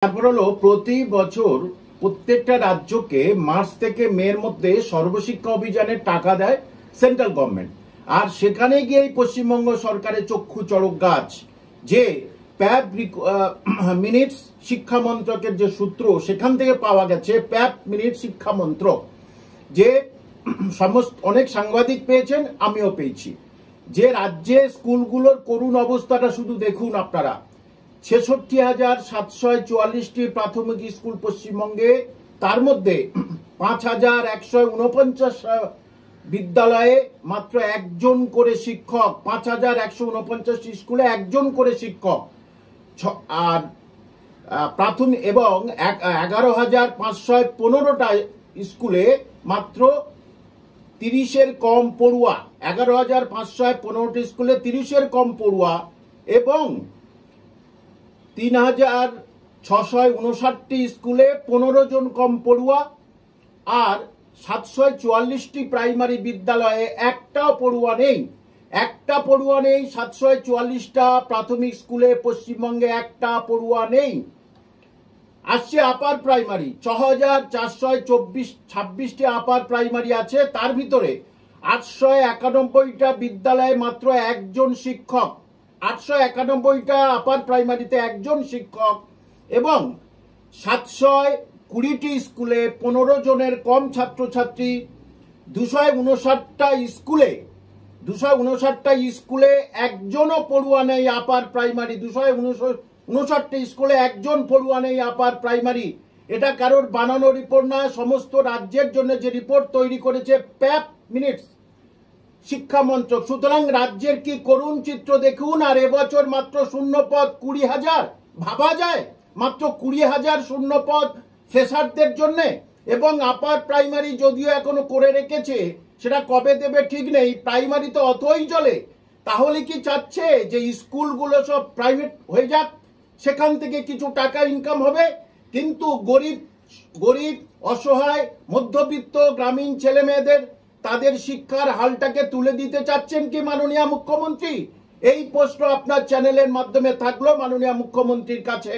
তারপর হলো প্রতি বছর প্রত্যেকটা রাজ্যকে মার্চ থেকে মের মধ্যে সর্বশিক্ষা অভিযানের টাকা দেয় সেন্ট্রাল গভর্নমেন্ট। আর সেখানে গিয়ে পশ্চিমবঙ্গ সরকারের চক্ষু চড়ক গাছ যে প্যাপ মিনিটস শিক্ষা মন্ত্রকের যে সূত্র সেখান থেকে পাওয়া গেছে। প্যাপ মিনিট শিক্ষা মন্ত্রক যে সমস্ত অনেক সাংবাদিক পেয়েছেন, আমিও পেয়েছি, যে রাজ্যে স্কুলগুলোর করুণ অবস্থাটা শুধু দেখুন আপনারা। 66,744টি প্রাথমিক স্কুল পশ্চিমবঙ্গে, তার মধ্যে 5,149 বিদ্যালয়ে মাত্র একজন করে শিক্ষক। 5,149 স্কুলে একজন করে শিক্ষক। আর প্রাথমিক এবং 11,515টা স্কুলে মাত্র 30-এর কম পড়ুয়া। 11,515টি স্কুলে 30-এর কম পড়ুয়া এবং 3,659টি স্কুলে 15 জন কম পড়ুয়া। আর 744টি প্রাইমারি বিদ্যালয়ে একটাও পড়ুয়া নেই। একটা পড়ুয়া নেই। 744টা প্রাথমিক স্কুলে পশ্চিমবঙ্গে একটা পড়ুয়া নেই। আসছে আপার প্রাইমারি, 6,426টি আপার প্রাইমারি আছে, তার ভিতরে 891টা বিদ্যালয়ে মাত্র একজন শিক্ষক। 891টা আপার প্রাইমারিতে একজন শিক্ষক এবং 720টি স্কুলে 15 জনের কম ছাত্রছাত্রী। 259টা স্কুলে একজনও পড়ুয়া নেই আপার প্রাইমারি। 259টি স্কুলে একজন পড়ুয়া নেই আপার প্রাইমারি। এটা কারোর বানানো রিপোর্ট না, সমস্ত রাজ্যের জন্য যে রিপোর্ট তৈরি করেছে প্যাপ মিনিটস শিক্ষা মন্ত্রক। সুতরাং রাজ্যের কি করুণ চিত্র দেখুন। আর এবছর মাত্র শূন্যপদ 20,000। ভাবা যায়, মাত্র 20,000 শূন্যপদ ফ্রেশারদের জন্য। এবং আপার প্রাইমারি যদিও এখনো করে রেখেছে, সেটা কবে দেবে ঠিক নেই। প্রাইমারি তো অতই চলে। তাহলে কি চাচ্ছে যে স্কুলগুলো সব প্রাইভেট হয়ে যাক, সেখান থেকে কিছু টাকা ইনকাম হবে। কিন্তু গরিব অসহায় মধ্যবিত্ত গ্রামীণ ছেলে মেয়েদের তাদের শিক্ষার হালটাকে তুলে দিতে চাচ্ছেন কি মাননীয় মুখ্যমন্ত্রী? এই প্রশ্ন আপনার চ্যানেলের মাধ্যমে থাকলো মাননীয় মুখ্যমন্ত্রীর কাছে।